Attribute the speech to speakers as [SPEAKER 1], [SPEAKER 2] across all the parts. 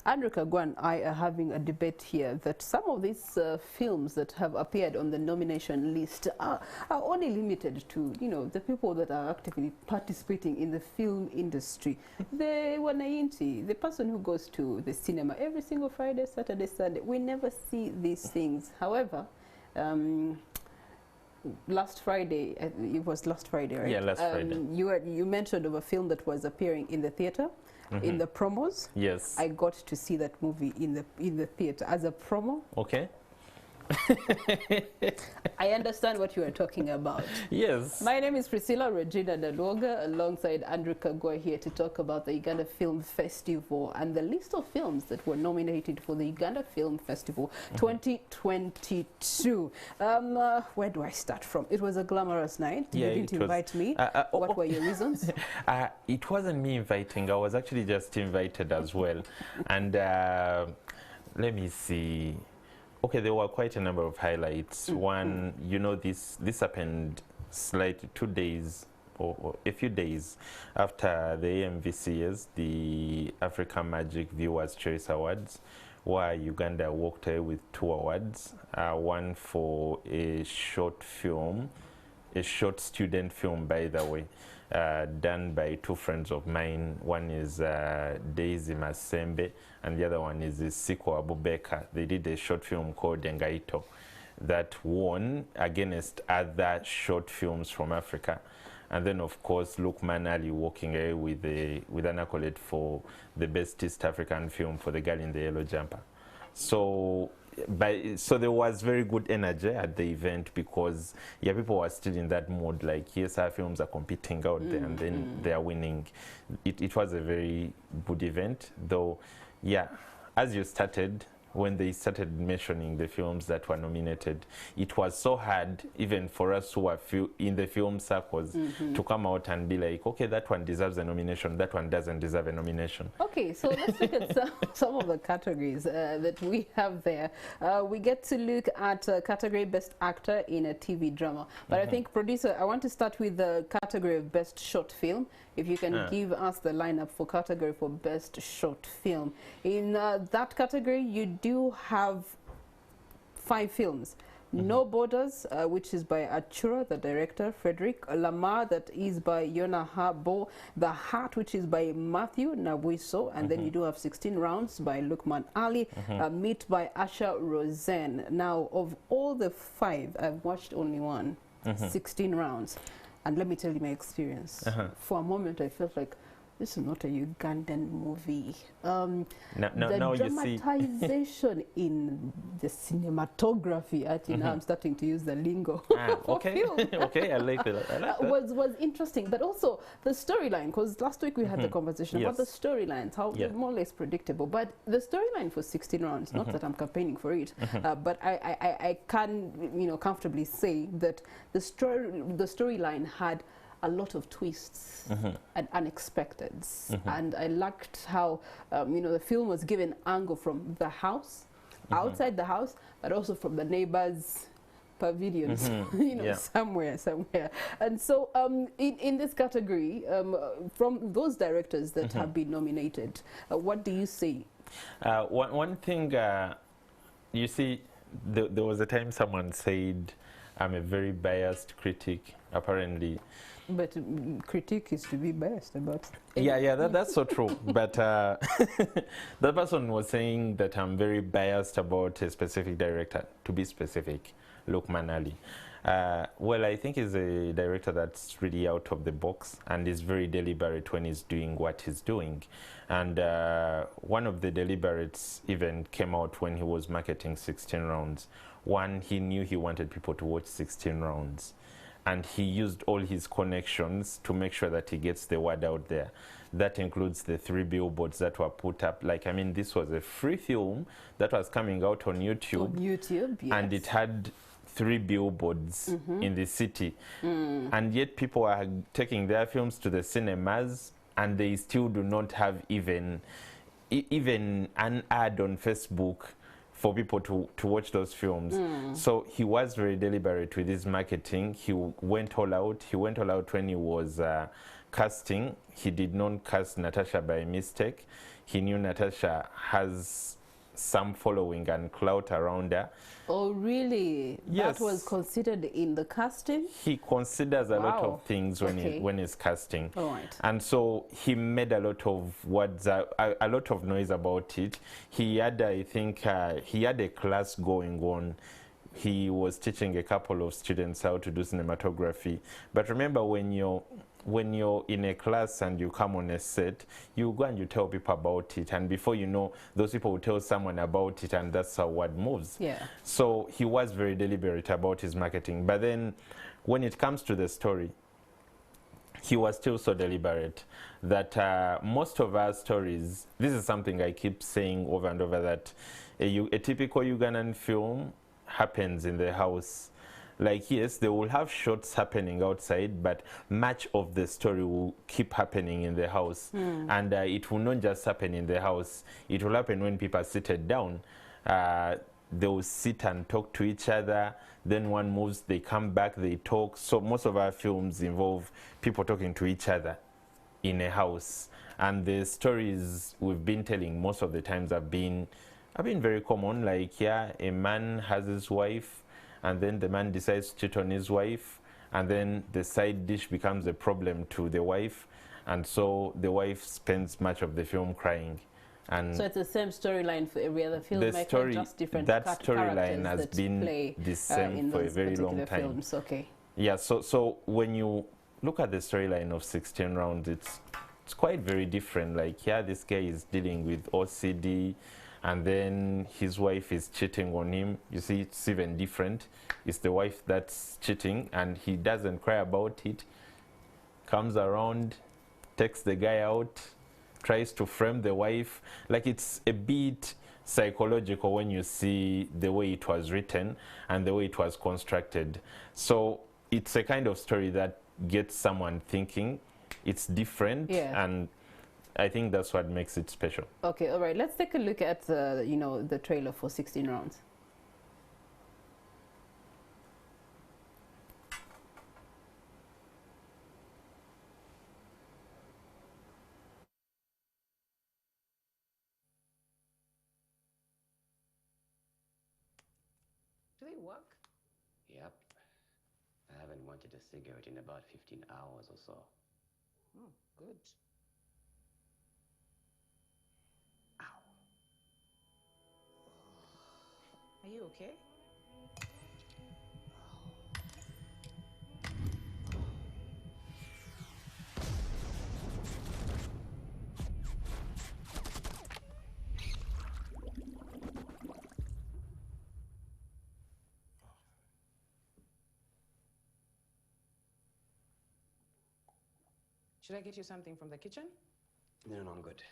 [SPEAKER 1] Andrew Kagwa and I are having a debate here that some of these films that have appeared on the nomination list are only limited to, you know, the people that are actively participating in the film industry. The wananchi, the person who goes to the cinema every single Friday, Saturday, Sunday, we never see these things. However, last Friday, it was last Friday, right?
[SPEAKER 2] Yeah, last Friday.
[SPEAKER 1] You mentioned of a film that was appearing in the theater. In the promos.
[SPEAKER 2] Yes.
[SPEAKER 1] I got to see that movie in the theater as a promo.
[SPEAKER 2] Okay.
[SPEAKER 1] I understand what you are talking about.
[SPEAKER 2] Yes.
[SPEAKER 1] My name is Priscilla Regina Dalwoga, alongside Andrew Kagwa, here to talk about the Uganda Film Festival and the list of films that were nominated for the Uganda Film Festival 2022. Where do I start from? It was a glamorous night.
[SPEAKER 2] Yeah,
[SPEAKER 1] you didn't invite me. What were your reasons?
[SPEAKER 2] It wasn't me inviting. I was actually just invited as well. And let me see. Okay, there were quite a number of highlights. One, you know, this happened slightly 2 days or a few days after the AMVCS, the Africa Magic Viewers Choice Awards, where Uganda walked away with 2 awards. One for a short film, a short student film, by the way, done by 2 friends of mine. One is Daisy Masembe, and the other one is Siko Abubeka. They did a short film called Engaito that won against other short films from Africa. And then, of course, Lukman Ali walking away with an accolade for the best East African film for The Girl in the Yellow Jumper. So there was very good energy at the event because, yeah, people were still in that mode, like, yes, our films are competing out there and then they are winning. It was a very good event, though, yeah, as you started, when they started mentioning the films that were nominated, it was so hard, even for us who are in the film circles, to come out and be like, okay, that one deserves a nomination, that one doesn't deserve a nomination. Okay,
[SPEAKER 1] so let's look at some of the categories that we have there. We get to look at category Best Actor in a TV Drama. But I think, producer, I want to start with the category of Best Short Film. If you can give us the lineup for category for Best Short Film. In that category, you do have 5 films. No Borders, which is by Achura, the director, Frederick. Lamar, that is by Yona Habo. The Heart, which is by Matthew Nabuiso. And then you do have 16 Rounds by Lukman Ali. Meet by Asha Rosen. Now, of all the 5, I've watched only one, 16 Rounds. And let me tell you my experience. For a moment, I felt like this is not a Ugandan movie. The dramatization in the cinematography, now I'm starting to use the lingo.
[SPEAKER 2] Okay, okay, I like that.
[SPEAKER 1] Was interesting, but also the storyline, because last week we had the conversation about the storylines, how they're more or less predictable. But the storyline for 16 Rounds, not that I'm campaigning for it, but I can, you know, comfortably say that the storyline had a lot of twists and unexpecteds, and I liked how you know, the film was given angle from the house, outside the house, but also from the neighbors' pavilions, you know, somewhere. And so in this category, from those directors that have been nominated, what do you say?
[SPEAKER 2] One thing, you see, there was a time someone said, I'm a very biased critic, apparently.
[SPEAKER 1] But critique is to be biased about.
[SPEAKER 2] Yeah, that's so true. But that person was saying that I'm very biased about a specific director, to be specific, Lukman Ali. Well, I think he's a director that's really out of the box and is very deliberate when he's doing what he's doing. And one of the deliberates even came out when he was marketing 16 Rounds. One, he knew he wanted people to watch 16 Rounds. And he used all his connections to make sure that he gets the word out there. That includes the 3 billboards that were put up. Like, I mean, this was a free film that was coming out on YouTube. And it had 3 billboards in the city. And yet people are taking their films to the cinemas, and they still do not have even an ad on Facebook for people to watch those films. So he was very deliberate with his marketing. He went all out. He went all out when he was casting. He did not cast Natasha by mistake. he knew Natasha has some following and clout around her.
[SPEAKER 1] Oh, really?
[SPEAKER 2] Yes.
[SPEAKER 1] That was considered in the casting?
[SPEAKER 2] He considers a lot
[SPEAKER 1] Wow.
[SPEAKER 2] of things when when he's casting.
[SPEAKER 1] All right.
[SPEAKER 2] And so he made a lot of words, a lot of noise about it. He had, I think, he had a class going on. He was teaching a couple of students how to do cinematography. But remember, when you're in a class and you come on a set, you go and you tell people about it, and before you know, those people will tell someone about it, and that's how word moves.
[SPEAKER 1] Yeah.
[SPEAKER 2] So he was very deliberate about his marketing. But then when it comes to the story, he was still so deliberate that most of our stories, this is something I keep saying over and over, that a typical Ugandan film happens in the house. Like, yes, they will have shots happening outside, but much of the story will keep happening in the house. And it will not just happen in the house. It will happen when people are seated down. They will sit and talk to each other. Then one moves, they come back, they talk. So most of our films involve people talking to each other in a house. And the stories we've been telling most of the times have been very common. Like, yeah, a man has his wife, and then the man decides to cheat on his wife, and then the side dish becomes a problem to the wife, and so the wife spends much of the film crying. And
[SPEAKER 1] so it's the same storyline for every other filmmaker,
[SPEAKER 2] story,
[SPEAKER 1] just different
[SPEAKER 2] that
[SPEAKER 1] characters
[SPEAKER 2] storyline has
[SPEAKER 1] that
[SPEAKER 2] been
[SPEAKER 1] play
[SPEAKER 2] the same
[SPEAKER 1] in
[SPEAKER 2] for a
[SPEAKER 1] those
[SPEAKER 2] very long
[SPEAKER 1] particular
[SPEAKER 2] time.
[SPEAKER 1] films. Okay.
[SPEAKER 2] Yeah, so when you look at the storyline of 16 Rounds, it's quite very different. Like, yeah, this guy is dealing with OCD, and then his wife is cheating on him. You see, it's even different. It's the wife that's cheating, and he doesn't cry about it. Comes around, takes the guy out, tries to frame the wife. Like, it's a bit psychological when you see the way it was written and the way it was constructed. So it's a kind of story that gets someone thinking. It's different,
[SPEAKER 1] Yeah.
[SPEAKER 2] and I think that's what makes it special.
[SPEAKER 1] Okay, all right. Let's take a look at the trailer for 16 Rounds.
[SPEAKER 3] Do they work?
[SPEAKER 4] Yep. I haven't wanted a cigarette in about 15 hours or so.
[SPEAKER 3] Oh, good. Ow. Are you okay? Should I get you something from the kitchen?
[SPEAKER 4] No, I'm good.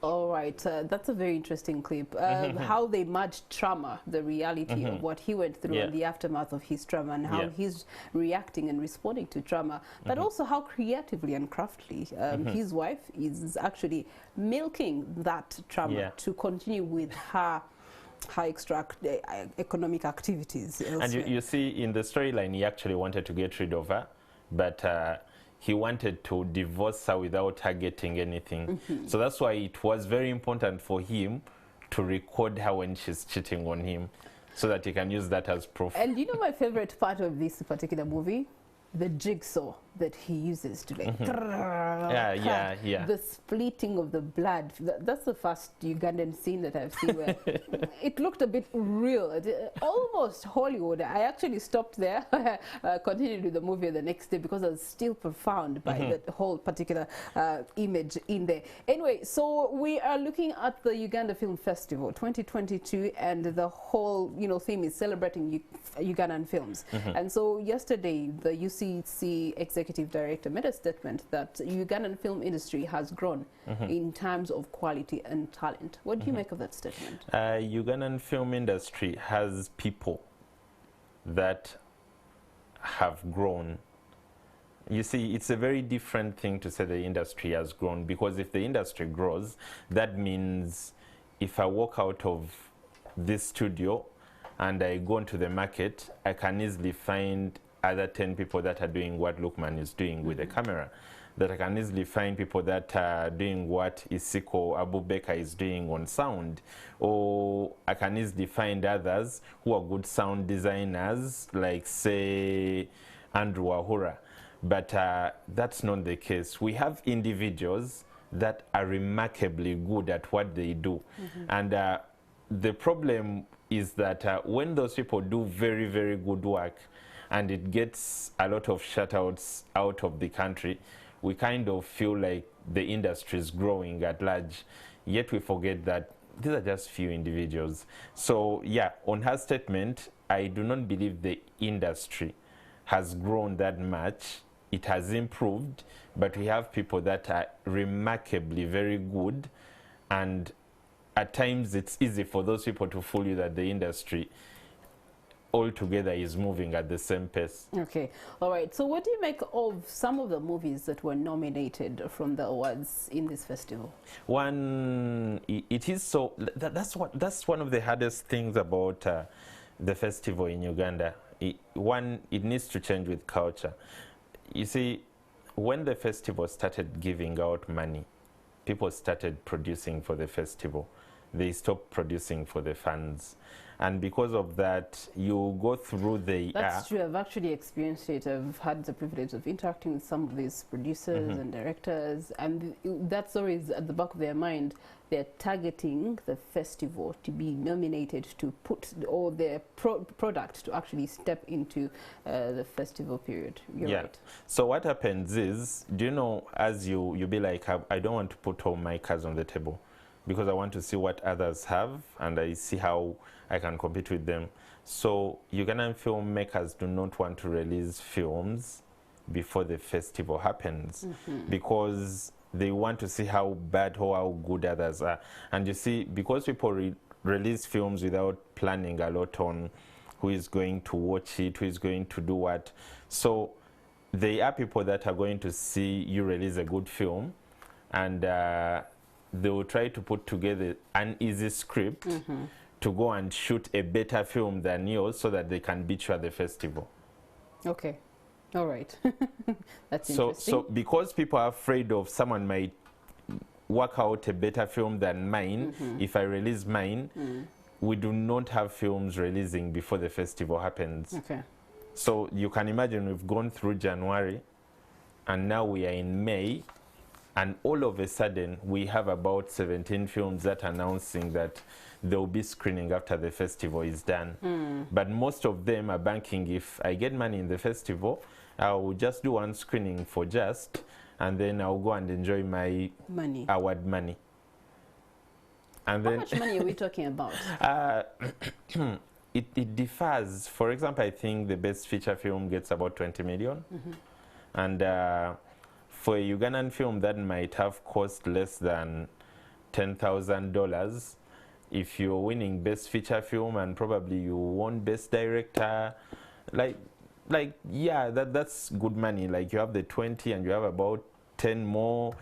[SPEAKER 1] All right, that's a very interesting clip. How they merged trauma, the reality of what he went through, and the aftermath of his trauma, and how he's reacting and responding to trauma, but also how creatively and craftily his wife is actually milking that trauma to continue with her extra economic activities elsewhere.
[SPEAKER 2] And you see, in the storyline, he actually wanted to get rid of her, but he wanted to divorce her without her getting anything. So that's why it was very important for him to record her when she's cheating on him, so that he can use that as proof.
[SPEAKER 1] And you know my favorite part of this particular movie? The jigsaw that he uses to like the splitting of the blood. That's the first Ugandan scene that I've seen where it looked a bit real, almost Hollywood. I actually stopped there, continued with the movie the next day because I was still profound by the whole particular image in there. Anyway, so we are looking at the Uganda Film Festival 2022, and the whole theme is celebrating Ugandan films. And so yesterday the UCC executive director made a statement that Ugandan film industry has grown in terms of quality and talent. What do you make of that statement?
[SPEAKER 2] Ugandan film industry has people that have grown. You see, it's a very different thing to say the industry has grown, because if the industry grows, that means if I walk out of this studio and I go into the market, I can easily find other 10 people that are doing what Lukman is doing with the camera. that I can easily find people that are doing what Isiko Abubeka is doing on sound, or I can easily find others who are good sound designers, like say Andrew Wahura. But that's not the case. We have individuals that are remarkably good at what they do. And the problem is that when those people do very, very good work and it gets a lot of shutouts out of the country, we kind of feel like the industry is growing at large. Yet we forget that these are just few individuals. So yeah, on her statement, I do not believe the industry has grown that much. It has improved, but we have people that are remarkably very good, and at times it's easy for those people to fool you that the industry altogether is moving at the same pace.
[SPEAKER 1] Okay, all right. So what do you make of some of the movies that were nominated from the awards in this festival?
[SPEAKER 2] One, it is so, that's one of the hardest things about the festival in Uganda. One, it needs to change with culture. You see, when the festival started giving out money, people started producing for the festival. They stopped producing for the fans. And because of that, you go through the...
[SPEAKER 1] That's true. I've actually experienced it. I've had the privilege of interacting with some of these producers and directors, and that's always at the back of their mind. They're targeting the festival to be nominated to put all their product to actually step into the festival period. You're right.
[SPEAKER 2] So what happens is, do you know, as you be like, I don't want to put all my cards on the table, because I want to see what others have and I see how I can compete with them. So Ugandan filmmakers do not want to release films before the festival happens, because they want to see how bad or how good others are. And you see, because people release films without planning a lot on who is going to watch it, who is going to do what. So they are people that are going to see you release a good film, and they will try to put together an easy script to go and shoot a better film than yours so that they can beat you at the festival.
[SPEAKER 1] Okay. All right. That's interesting.
[SPEAKER 2] So because people are afraid of someone might work out a better film than mine, if I release mine, we do not have films releasing before the festival happens.
[SPEAKER 1] Okay.
[SPEAKER 2] So you can imagine we've gone through January and now we are in May, and all of a sudden we have about 17 films that are announcing that they'll be screening after the festival is done. But most of them are banking, if I get money in the festival, I'll just do one screening for just, and then I'll go and enjoy my award money. And
[SPEAKER 1] How much money are we talking about?
[SPEAKER 2] It differs. For example, I think the best feature film gets about 20 million. And for a Ugandan film, that might have cost less than $10,000. If you're winning best feature film and probably you won best director, yeah, that's good money. Like you have the 20 and you have about 10 more.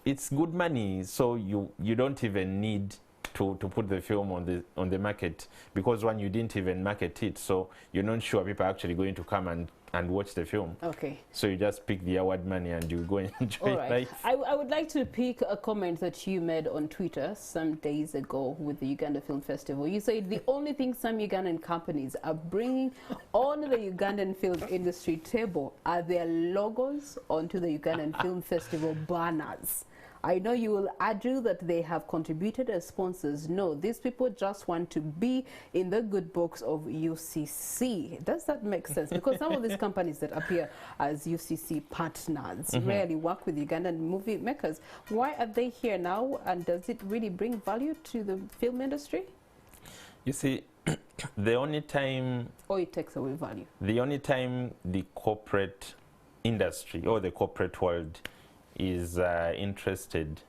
[SPEAKER 2] It's good money. So you don't even need to put the film on the market, because one, you didn't even market it, so you're not sure people are actually going to come and watch the film. Okay. So you just pick the award money and you go and enjoy
[SPEAKER 1] All right.
[SPEAKER 2] life.
[SPEAKER 1] I would like to pick a comment that you made on Twitter some days ago with the Uganda Film Festival. You said the only thing some Ugandan companies are bringing on the Ugandan film industry table are their logos onto the Ugandan Film Festival banners. I know you will argue that they have contributed as sponsors. No, these people just want to be in the good books of UCC. Does that make sense? Because some of these companies that appear as UCC partners rarely work with Ugandan movie makers. Why are they here now, and does it really bring value to the film industry?
[SPEAKER 2] You see, the only time...
[SPEAKER 1] Or it takes away value.
[SPEAKER 2] The only time the corporate industry or the corporate world is interested,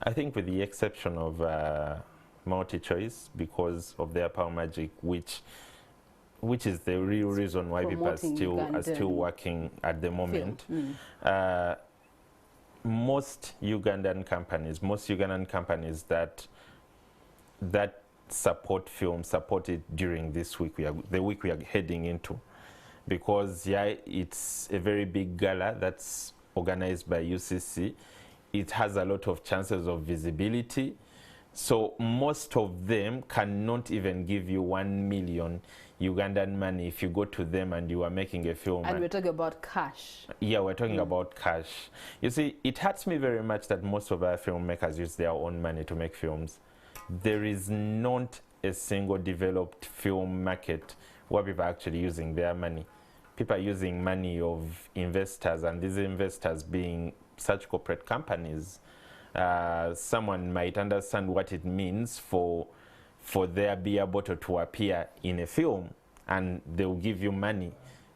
[SPEAKER 2] I think with the exception of multi-choice, because of their power magic, which is the real reason why people are still working at the moment. Most Ugandan companies that support film support it during this week, the week we are heading into, because yeah, it's a very big gala that's organized by UCC, it has a lot of chances of visibility. So most of them cannot even give you 1 million Ugandan money if you go to them and you are making a film.
[SPEAKER 1] And we're talking about cash.
[SPEAKER 2] Yeah, we're talking about cash. You see, it hurts me very much that most of our filmmakers use their own money to make films. There is not a single developed film market where people are actually using their money. People are using money of investors, and these investors being such corporate companies. Someone might understand what it means for their beer bottle to appear in a film, and they'll give you money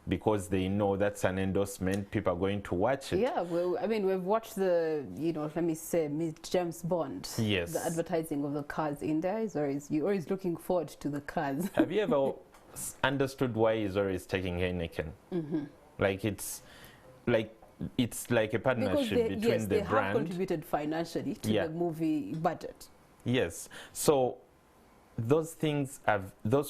[SPEAKER 2] because they know that's an endorsement. People are going to watch it.
[SPEAKER 1] Yeah, well, I mean, we've watched the, you know, let me say, James Bond.
[SPEAKER 2] Yes.
[SPEAKER 1] The advertising of the cars in there is always, you're always looking forward to the cars.
[SPEAKER 2] Have you ever understood why he's always taking Heineken? Like it's like a partnership between the
[SPEAKER 1] they
[SPEAKER 2] brand.
[SPEAKER 1] have contributed financially to the movie budget.
[SPEAKER 2] Yes. So those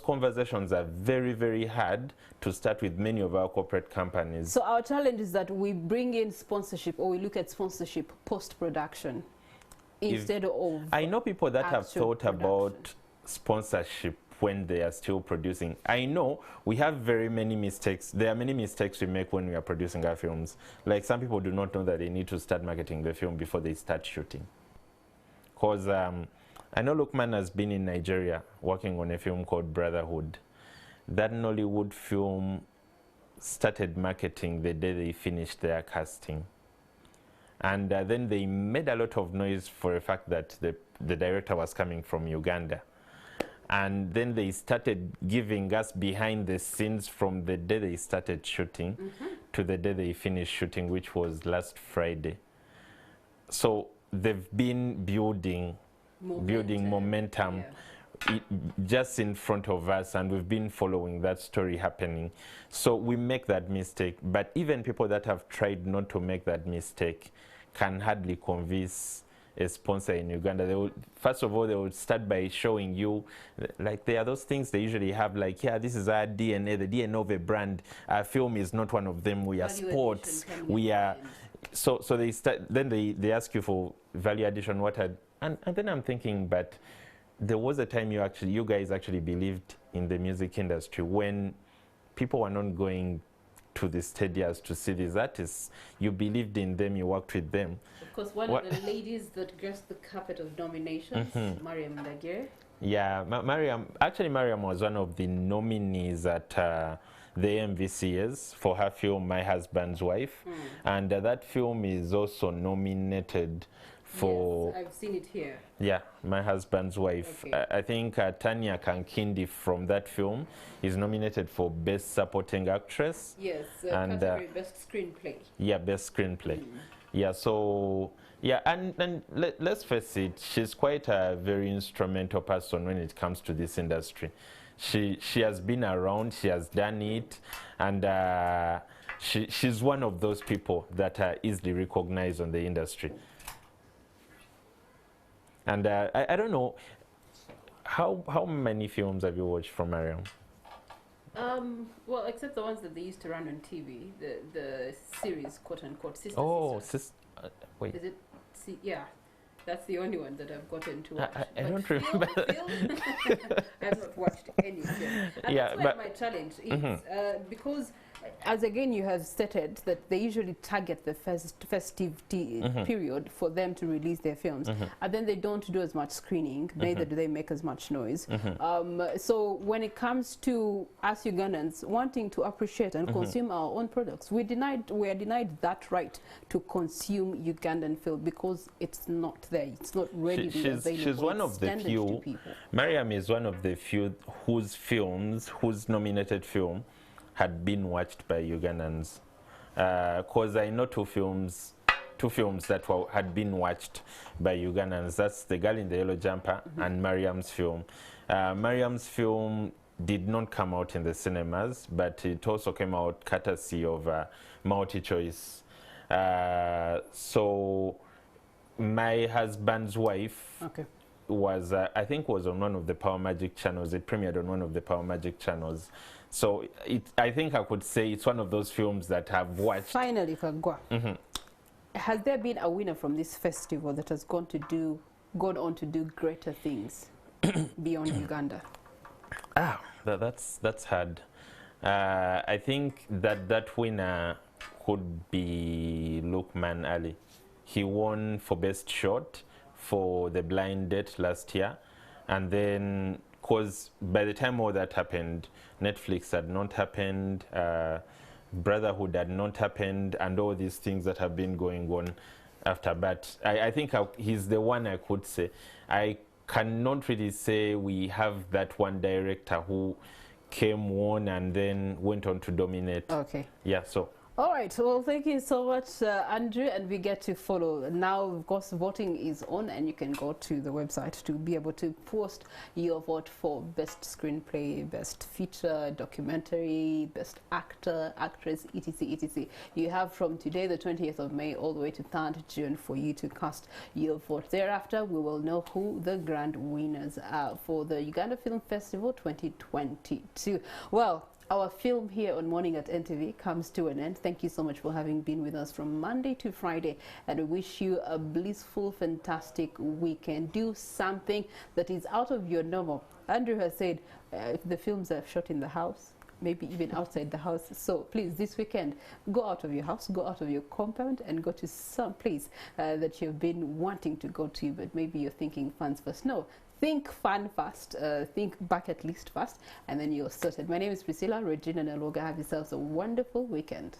[SPEAKER 2] conversations are very, very hard to start with many of our corporate companies.
[SPEAKER 1] So our challenge is that we bring in sponsorship, or we look at sponsorship post-production instead of
[SPEAKER 2] I know people that have thought
[SPEAKER 1] production.
[SPEAKER 2] about sponsorship when they are still producing. I know we have very many mistakes. There are many mistakes we make when we are producing our films. Like, some people do not know that they need to start marketing the film before they start shooting. Because I know Lukman has been in Nigeria working on a film called Brotherhood. That Nollywood film started marketing the day they finished their casting. And then they made a lot of noise for the fact that the director was coming from Uganda. And then they started giving us behind the scenes from the day they started shooting to the day they finished shooting, which was last Friday. So they've been building momentum just in front of us, and we've been following that story happening. So we make that mistake, but even people that have tried not to make that mistake can hardly convince a sponsor in Uganda. They will, first of all, they will start by showing you, like, there are those things they usually have, like, yeah, this is our DNA, the DNA of a brand. Our film is not one of them. We are sports. We are. So they start. Then they ask you for value addition. And then I'm thinking, but there was a time you guys actually believed in the music industry when people were not going to the stadiums to see these artists. You believed in them, you worked with them.
[SPEAKER 1] Of course, one of the ladies that graced the carpet of nominations, Mariam Dagere. Yeah,
[SPEAKER 2] Mariam was one of the nominees at the MVCs for her film My Husband's Wife. And that film is also nominated for...
[SPEAKER 1] Yes, I've seen it here.
[SPEAKER 2] Yeah, My Husband's Wife.
[SPEAKER 1] Okay.
[SPEAKER 2] I think Tanya Kankindi from that film is nominated for Best Supporting Actress.
[SPEAKER 1] Yes, category Best Screenplay.
[SPEAKER 2] Yeah, Best Screenplay. Yeah, so, yeah, and let's face it, she's quite a very instrumental person when it comes to this industry. She has been around, she has done it, and she's one of those people that are easily recognized on the industry. And I don't know, how many films have you watched from Mariam?
[SPEAKER 1] Well, except the ones that they used to run on TV, the series, quote unquote, Sister.
[SPEAKER 2] Oh, wait.
[SPEAKER 1] Is it? Yeah, that's the only one that I've gotten to watch.
[SPEAKER 2] I don't remember.
[SPEAKER 1] I've not watched any of them. And
[SPEAKER 2] Yeah,
[SPEAKER 1] that's why my challenge is because, as again you have stated, that they usually target the festive period for them to release their films, and then they don't do as much screening, neither do they make as much noise. So when it comes to us Ugandans wanting to appreciate and consume our own products, we are denied that right to consume Ugandan film because it's not there, it's not readily available.
[SPEAKER 2] She's one of the few. Mariam is one of the few whose nominated film had been watched by Ugandans, because I know two films that had been watched by Ugandans. That's The Girl in the Yellow Jumper and Mariam's film. Mariam's film did not come out in the cinemas, but it also came out courtesy of Multi-Choice. So My Husband's Wife was, I think, was on one of the Power Magic channels. It premiered on one of the Power Magic channels. So I think I could say it's one of those films that I've watched.
[SPEAKER 1] Finally, Kagwa. Has there been a winner from this festival that has gone on to do greater things beyond Uganda?
[SPEAKER 2] That's hard. I think that winner could be Lukman Ali. He won for Best Short for The Blind Date last year, and then because by the time all that happened, Netflix had not happened, Brotherhood had not happened, and all these things that have been going on after. But I think he's the one I could say. I cannot really say we have that one director who came on and then went on to dominate.
[SPEAKER 1] Okay.
[SPEAKER 2] Yeah, so.
[SPEAKER 1] All right, well, thank you so much, Andrew, and we get to follow. Now, of course, voting is on, and you can go to the website to be able to post your vote for Best Screenplay, Best Feature, Documentary, Best Actor, Actress, etc., etc. You have from today, the 20th of May, all the way to 3rd June for you to cast your vote. Thereafter, we will know who the grand winners are for the Uganda Film Festival 2022. Well, our film here on Morning at NTV comes to an end. Thank you so much for having been with us from Monday to Friday, and we wish you a blissful, fantastic weekend. Do something that is out of your normal. Andrew has said if the films are shot in the house, maybe even outside the house. So please, this weekend, go out of your house, go out of your compound, and go to some place that you've been wanting to go to, but maybe you're thinking funds first. No. Think fun first, think bucket list first, and then you're sorted. My name is Priscilla Regina Naloga. Have yourselves a wonderful weekend.